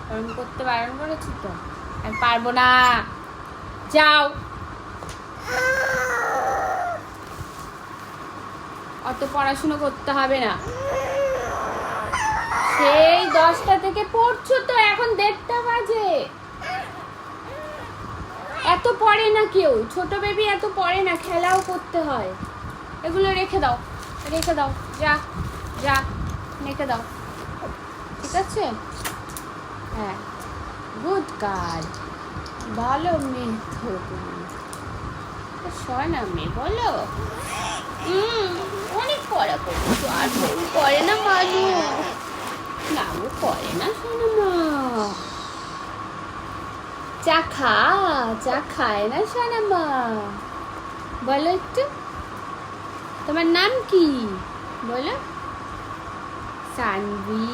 ওরকম করতে বারণ করেছি তো। আমি পারবো না, যাও। অত পড়াশুনো করতে হবে না। সেই 10টা থেকে পড়ছো তো, এখন 1:30 বাজে। এত পড়ে না কেউ, ছোট বেবি এত পড়ে না, খেলাও করতে হয়। এগুলো রেখে দাও, রেখে দাও, যা যা রেখে দাও, ঠিক আছে? হ্যাঁ, গুড গার্ল, ভালো মেয়ে তো তুমি। শোয় না মেয়ে, বলো। অনেক পড়া করছো, আর বউ করে না মানু, না ও করে না, শোনো মা। চা খা, চা খায় না শোনো মা, বলো একটু। তোমার নাম কি বলো? সানভি।